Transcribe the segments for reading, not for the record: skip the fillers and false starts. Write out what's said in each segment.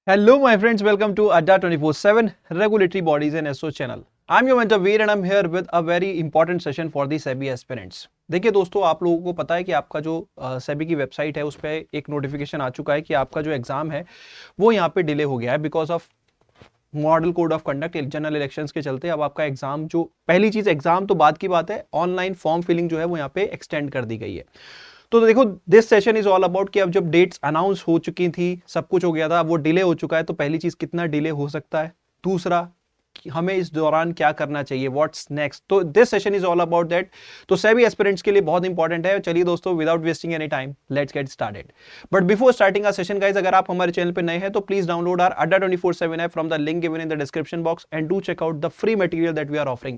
Hello, my friends. Welcome to Adda 24/7 Regulatory Bodies and SO channel. I'm your mentor Veer and I'm here with a very important session for the SEBI aspirants. देखिए दोस्तों, आप लोगों को पता है कि आपका जो सेबी की वेबसाइट है उस पर एक नोटिफिकेशन आ चुका है कि आपका जो एग्जाम है वो यहाँ पे डिले हो गया है because of model code of conduct general elections के चलते। अब आपका एग्जाम, जो पहली चीज एग्जाम तो बात की बात है, ऑनलाइन फॉर्म फिलिंग जो है वो यहाँ पे एक्सटेंड कर दी गई है। तो देखो, this session is all about कि अब जब डेट्स अनाउंस हो चुकी थी, सब कुछ हो गया था, वो डिले हो चुका है, तो पहली चीज कितना डिले हो सकता है, दूसरा हमें इस दौरान क्या करना चाहिए, व्हाट्स नेक्स्ट। तो this session is all about that. तो सभी एस्पिरेंट्स के लिए बहुत इंपॉर्टेंट है। चलिए दोस्तों, without wasting any time let's get started. But before starting our session guys, अगर आप हमारे चैनल पे नए हैं तो please download our Adda 24/7 app from the link given in the description box and do check out the free material that we are offering.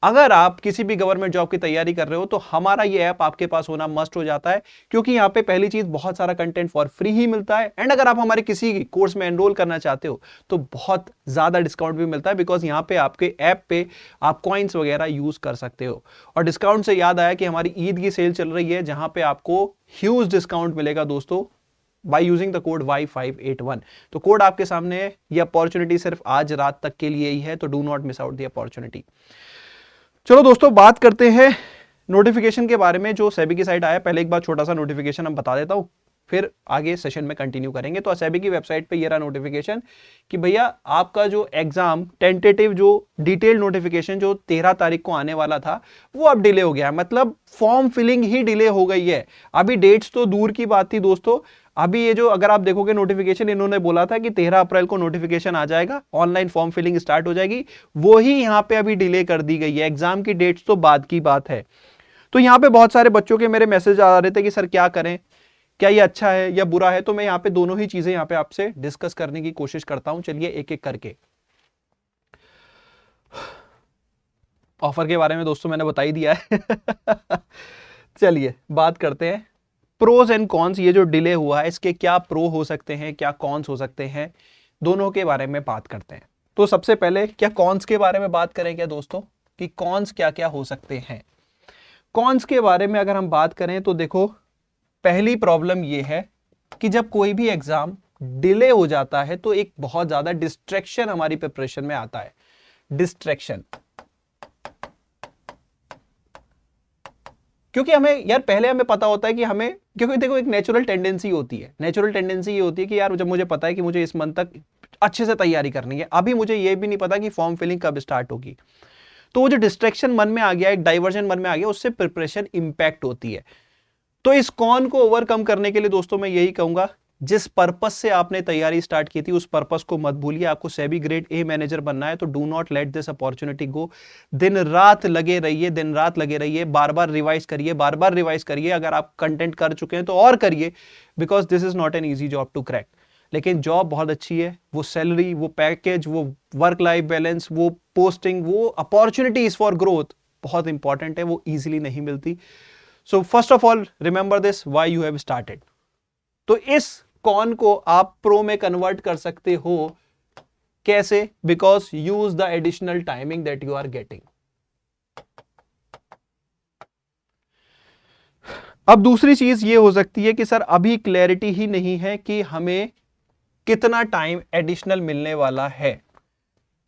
अगर आप किसी भी गवर्नमेंट जॉब की तैयारी कर रहे हो तो हमारा ये ऐप आपके पास होना मस्ट हो जाता है, क्योंकि यहाँ पे पहली चीज बहुत सारा कंटेंट फॉर फ्री ही मिलता है, एंड अगर आप हमारे किसी कोर्स में एनरोल करना चाहते हो तो बहुत ज्यादा डिस्काउंट भी मिलता है, बिकॉज यहाँ पे आपके ऐप पे आप कॉइन्स वगैरह यूज कर सकते हो। और डिस्काउंट से याद आया कि हमारी ईद की सेल चल रही है, जहां पे आपको ह्यूज डिस्काउंट मिलेगा दोस्तों by using the code Y581। तो कोड आपके सामने है, ये अपॉर्चुनिटी सिर्फ आज रात तक के लिए ही है, तो do not miss out the opportunity. चलो दोस्तों, बात करते हैं नोटिफिकेशन के बारे में जो सेबी की साइट आया। पहले एक बार छोटा सा नोटिफिकेशन हम बता देता हूं, फिर आगे सेशन में कंटिन्यू करेंगे। तो सेबी की वेबसाइट पे ये रहा नोटिफिकेशन कि भैया आपका जो एग्जाम टेंटेटिव जो डिटेल नोटिफिकेशन जो 13 तारीख को आने वाला था वो अब डिले हो गया, मतलब फॉर्म फिलिंग ही डिले हो गई है। अभी डेट्स तो दूर की बात थी दोस्तों, अभी ये जो अगर आप देखोगे नोटिफिकेशन, इन्होंने बोला था कि 13 अप्रैल को नोटिफिकेशन आ जाएगा, ऑनलाइन फॉर्म फिलिंग स्टार्ट हो जाएगी, वो ही यहां पे अभी डिले कर दी गई है। एग्जाम की डेट्स तो बाद की बात है। तो यहां पे बहुत सारे बच्चों के मेरे मैसेज आ रहे थे कि सर क्या करें, क्या ये अच्छा है या बुरा है। तो मैं यहाँ पे दोनों ही चीजें यहाँ पे आपसे डिस्कस करने की कोशिश करता हूं। चलिए एक एक करके। ऑफर के बारे में दोस्तों मैंने बता ही दिया है। चलिए बात करते हैं प्रोज एंड कॉन्स। ये जो डिले हुआ है इसके क्या प्रो हो सकते हैं, क्या कॉन्स हो सकते हैं, दोनों के बारे में बात करते हैं। तो सबसे पहले क्या कॉन्स के बारे में बात करें क्या दोस्तों, कि कॉन्स क्या क्या हो सकते हैं। कॉन्स के बारे में अगर हम बात करें तो देखो, पहली प्रॉब्लम यह है कि जब कोई भी एग्जाम डिले हो जाता है तो एक बहुत ज्यादा डिस्ट्रैक्शन हमारी प्रिपरेशन में आता है। डिस्ट्रैक्शन, क्योंकि हमें यार पहले हमें पता होता है कि हमें, क्योंकि देखो एक नेचुरल टेंडेंसी होती है, नेचुरल टेंडेंसी ये होती है कि यार जब मुझे पता है कि मुझे इस मंथ तक अच्छे से तैयारी करनी है, अभी मुझे ये भी नहीं पता कि फॉर्म फिलिंग कब स्टार्ट होगी, तो वो जो डिस्ट्रैक्शन मन में आ गया, एक डाइवर्जन मन में आ गया, उससे प्रिपरेशन इंपैक्ट होती है। तो इस कॉन को ओवरकम करने के लिए दोस्तों मैं यही कहूंगा, जिस पर्पस से आपने तैयारी स्टार्ट की थी उस पर्पस को मत भूलिए। आपको सेबी ग्रेड ए मैनेजर बनना है तो do not let this opportunity go. दिन रात लगे रहिए, दिन रात लगे रहिए, बार बार रिवाइज करिए, बार बार रिवाइज करिए। अगर आप कंटेंट कर चुके हैं तो और करिए, because this is not an easy job to crack. लेकिन जॉब बहुत अच्छी है, वो सैलरी, वो पैकेज, वो वर्क लाइफ बैलेंस, वो पोस्टिंग, वो अपॉर्चुनिटीज फॉर ग्रोथ बहुत इंपॉर्टेंट है, वो इजीली नहीं मिलती। So first of all remember this, why you have started. तो इस कॉन को आप प्रो में कन्वर्ट कर सकते हो। कैसे? Because use the additional timing that you are getting. अब दूसरी चीज ये हो सकती है कि सर अभी क्लैरिटी ही नहीं है कि हमें कितना टाइम एडिशनल मिलने वाला है।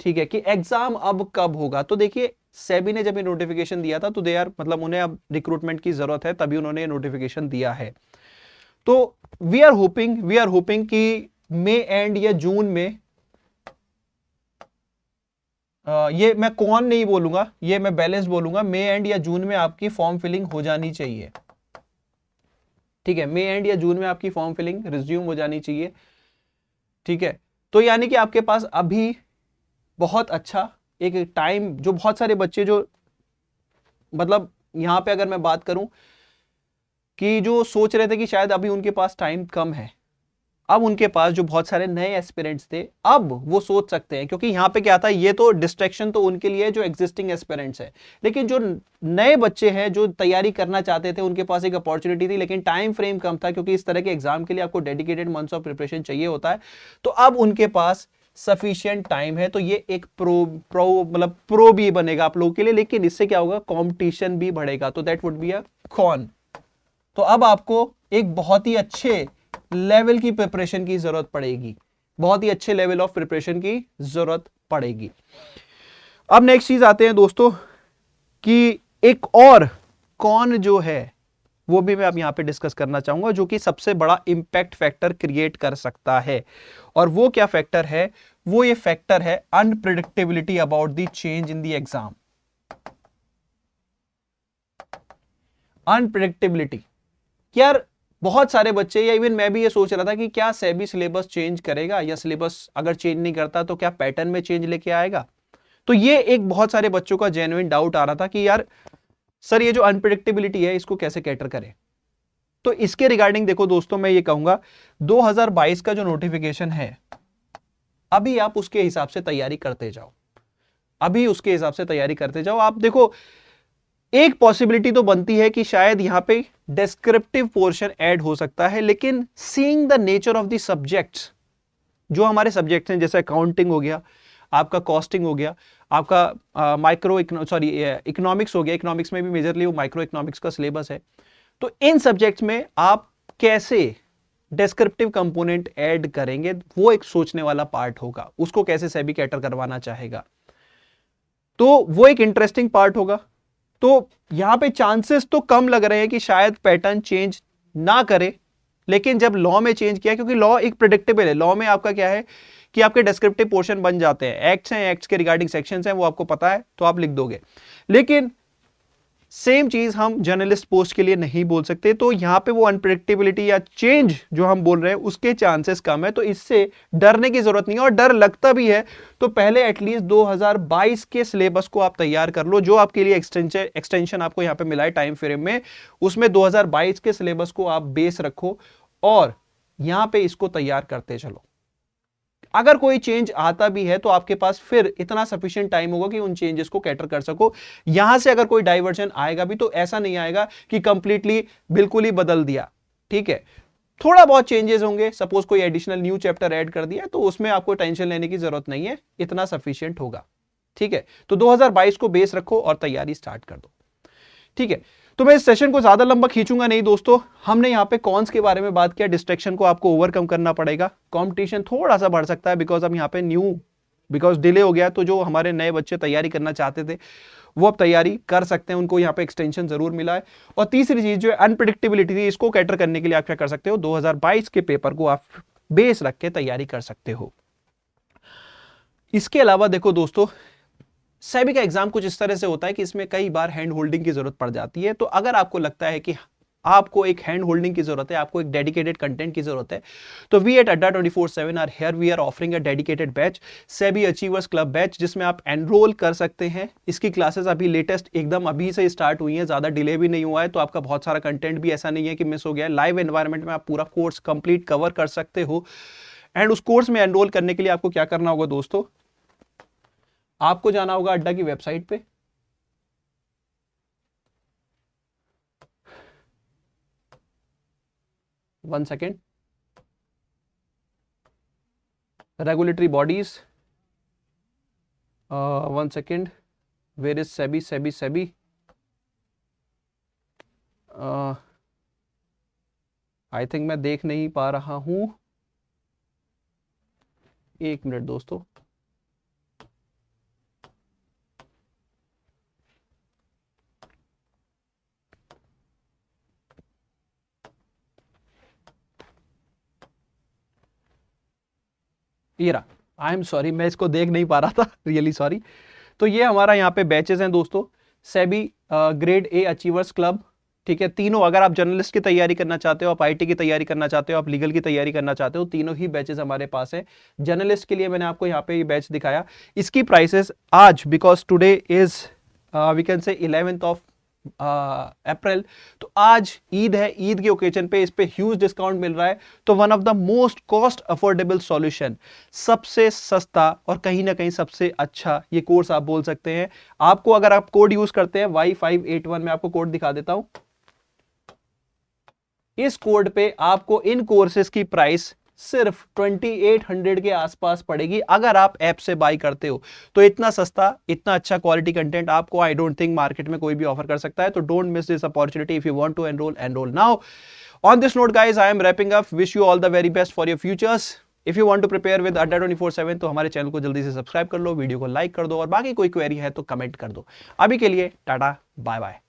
ठीक है, कि एग्जाम अब कब होगा। तो देखिए, सेबी ने जब ये नोटिफिकेशन दिया था तो दे आर, मतलब उन्हें अब रिक्रूटमेंट की जरूरत है, तभी उन्होंने नोटिफिकेशन दिया है। तो वी आर होपिंग कि मई एंड या जून में, ये मैं कौन नहीं बोलूंगा, ये मैं बैलेंस बोलूंगा, मई एंड या जून में आपकी फॉर्म फिलिंग हो जानी चाहिए। ठीक है, मई एंड या जून में आपकी फॉर्म फिलिंग रिज्यूम हो जानी चाहिए। ठीक है, तो यानी कि आपके पास अभी बहुत अच्छा एक टाइम, जो बहुत सारे बच्चे जो, मतलब यहां पे अगर मैं बात करूं कि जो सोच रहे थे कि शायद अभी उनके पास टाइम कम है, अब उनके पास जो बहुत सारे नए एस्पिरेंट्स थे, अब वो सोच सकते हैं, क्योंकि यहां पे क्या था, ये तो डिस्ट्रैक्शन तो उनके लिए जो एग्जिस्टिंग एस्पिरेंट्स है, लेकिन जो नए बच्चे हैं जो तैयारी करना चाहते थे, उनके पास एक अपॉर्चुनिटी थी, लेकिन टाइम फ्रेम कम था, क्योंकि इस तरह के एग्जाम के लिए आपको डेडिकेटेड मंथ्स ऑफ प्रिपरेशन चाहिए होता है। तो अब उनके पास सफिशिएंट टाइम है, तो ये एक मतलब प्रो भी बनेगा आप लोगों के लिए, लेकिन इससे क्या होगा, कॉम्पिटिशन भी बढ़ेगा, तो that would be a con. तो अब आपको एक बहुत ही अच्छे लेवल की प्रिपरेशन की जरूरत पड़ेगी, बहुत ही अच्छे लेवल ऑफ प्रिपरेशन की जरूरत पड़ेगी। अब नेक्स्ट चीज आते हैं दोस्तों कि एक और कौन जो है वो भी मैं अब यहां पे डिस्कस करना चाहूंगा जो कि सबसे बड़ा इंपैक्ट फैक्टर क्रिएट कर सकता है। और वो क्या फैक्टर है? वो ये फैक्टर है unpredictability about the change in the exam. Unpredictability, यार बहुत सारे बच्चे या इवन मैं भी ये सोच रहा था कि क्या सेबी सिलेबस चेंज करेगा, या सिलेबस अगर चेंज नहीं करता तो क्या पैटर्न में चेंज लेके आएगा। तो ये एक बहुत सारे बच्चों का जेन्युइन डाउट आ रहा था कि यार सर ये जो अनप्रिडिक्टेबिलिटी है इसको कैसे कैटर करें। तो इसके रिगार्डिंग देखो दोस्तों, मैं ये कहूंगा 2022 का जो नोटिफिकेशन है अभी आप उसके हिसाब से तैयारी करते जाओ, अभी उसके हिसाब से तैयारी करते जाओ। आप देखो एक पॉसिबिलिटी तो बनती है कि शायद यहां पे डिस्क्रिप्टिव पोर्शन ऐड हो सकता है, लेकिन seeing the nature of the subjects, जो हमारे सब्जेक्ट्स हैं जैसे अकाउंटिंग हो गया, आपका कॉस्टिंग हो गया, आपका इकोनॉमिक्स हो गया, इकोनॉमिक्स में भी मेजरली वो माइक्रो इकोनॉमिक्स का सिलेबस है। तो इन सब्जेक्ट्स में आप कैसे डिस्क्रिप्टिव कंपोनेंट ऐड करेंगे वो एक सोचने वाला पार्ट होगा, उसको कैसे सेबी कैटर करवाना चाहेगा, तो वो एक इंटरेस्टिंग पार्ट होगा। तो यहां पे चांसेस तो कम लग रहे हैं कि शायद पैटर्न चेंज ना करे, लेकिन जब लॉ में चेंज किया, क्योंकि लॉ एक प्रेडिक्टेबल है, लॉ में आपका क्या है कि आपके डिस्क्रिप्टिव पोर्शन बन जाते हैं, एक्ट्स हैं, एक्ट्स के रिगार्डिंग सेक्शंस हैं, वो आपको पता है तो आप लिख दोगे। लेकिन सेम चीज हम जर्नलिस्ट पोस्ट के लिए नहीं बोल सकते, तो यहां पे वो अनप्रेडिक्टेबिलिटी या चेंज जो हम बोल रहे हैं उसके चांसेस कम है, तो इससे डरने की जरूरत नहीं है। और डर लगता भी है तो पहले एटलीस्ट 2022 के सिलेबस को आप तैयार कर लो, जो आपके लिए एक्सटेंशन आपको यहां पे मिला है टाइम फ्रेम में, उसमें 2022 के सिलेबस को आप बेस रखो और यहां पे इसको तैयार करते चलो। अगर कोई चेंज आता भी है तो आपके पास फिर इतना सफिशिएंट टाइम होगा कि उन चेंजेस को कैटर कर सको। यहां से अगर कोई डाइवर्जन आएगा भी तो ऐसा नहीं आएगा कि कंप्लीटली बिल्कुल ही बदल दिया, ठीक है, थोड़ा बहुत चेंजेस होंगे। सपोज कोई एडिशनल न्यू चैप्टर ऐड कर दिया तो उसमें आपको टेंशन लेने की जरूरत नहीं है, इतना सफिशिएंट होगा, ठीक है। तो 2022 को बेस रखो और तैयारी स्टार्ट कर दो, ठीक है। तो मैं इस सेशन को ज्यादा लंबा खींचूंगा नहीं दोस्तों, हमने यहां पे कॉन्स के बारे में बात किया, डिस्ट्रैक्शन को आपको ओवरकम करना पड़ेगा, कंपटीशन थोड़ा सा बढ़ सकता है बिकॉज अब यहां पे बिकॉज डिले हो गया, तो जो हमारे नए बच्चे तैयारी करना चाहते थे वो अब तैयारी कर सकते हैं, उनको यहां पे एक्सटेंशन जरूर मिला है। और तीसरी चीज जो है अनप्रेडिक्टेबिलिटी थी, इसको कैटर करने के लिए आप क्या कर सकते हो, 2022 के पेपर को आप बेस रख के तैयारी कर सकते हो। इसके अलावा देखो दोस्तों, सेबी का एग्जाम कुछ इस तरह से होता है कि इसमें कई बार हैंड होल्डिंग की जरूरत पड़ जाती है। तो अगर आपको लगता है कि आपको एक हैंड होल्डिंग की जरूरत है, आपको एक डेडिकेटेड कंटेंट की जरूरत है, तो we at Adda 24/7 are here, we are offering a dedicated batch, SEBI achievers club batch, जिसमें आप एनरोल कर सकते हैं। इसकी क्लासेस अभी लेटेस्ट एकदम अभी से स्टार्ट हुई हैं, ज्यादा डिले भी नहीं हुआ है, तो आपका बहुत सारा कंटेंट भी ऐसा नहीं है कि मिस हो गया है। लाइव एनवायरमेंट में आप पूरा कोर्स कंप्लीट कवर कर सकते हो। एंड उस कोर्स में एनरोल करने के लिए आपको क्या करना होगा दोस्तों, आपको जाना होगा अड्डा की वेबसाइट पे, one second, regulatory bodies, one second, where is SEBI, SEBI I think मैं देख नहीं पा रहा हूं, एक मिनट दोस्तों। ये रहा, आई एम सॉरी, मैं इसको देख नहीं पा रहा था, रियली सॉरी। तो ये हमारा यहाँ पे बैचेस हैं दोस्तों, SEBI grade A achievers club, ठीक है। तीनों, अगर आप जर्नलिस्ट की तैयारी करना चाहते हो, आप आईटी की तैयारी करना चाहते हो, आप लीगल की तैयारी करना चाहते हो, तीनों ही बैचेस हमारे पास है। जर्नलिस्ट के लिए मैंने आपको यहाँ पे ये बैच दिखाया, इसकी प्राइसेस आज, because today is we can say 11th of April, तो आज ईद है, ईद के ओकेजन पे इस पे ह्यूज डिस्काउंट मिल रहा है। तो one of the most cost affordable solution, सबसे सस्ता और कहीं ना कहीं सबसे अच्छा ये कोर्स आप बोल सकते हैं। आपको अगर आप कोड यूज करते हैं Y581, में आपको कोड दिखा देता हूं, इस कोड पे आपको इन कोर्सेज की प्राइस सिर्फ 2800 के आसपास पड़ेगी अगर आप ऐप से बाय करते हो। तो इतना सस्ता, इतना अच्छा क्वालिटी कंटेंट आपको आई डोंट थिंक मार्केट में कोई भी ऑफर कर सकता है। तो don't miss this opportunity, if you want to enrol now. On this note guys, I am wrapping up, wish you all the very best for your futures. If you want to prepare with Adda 24/7 तो हमारे channel को जल्दी से subscribe कर लो, video को like कर दो और बाकी कोई क्वेरी है तो कमेंट कर दो। अभी के लिए टाटा बाय बाय।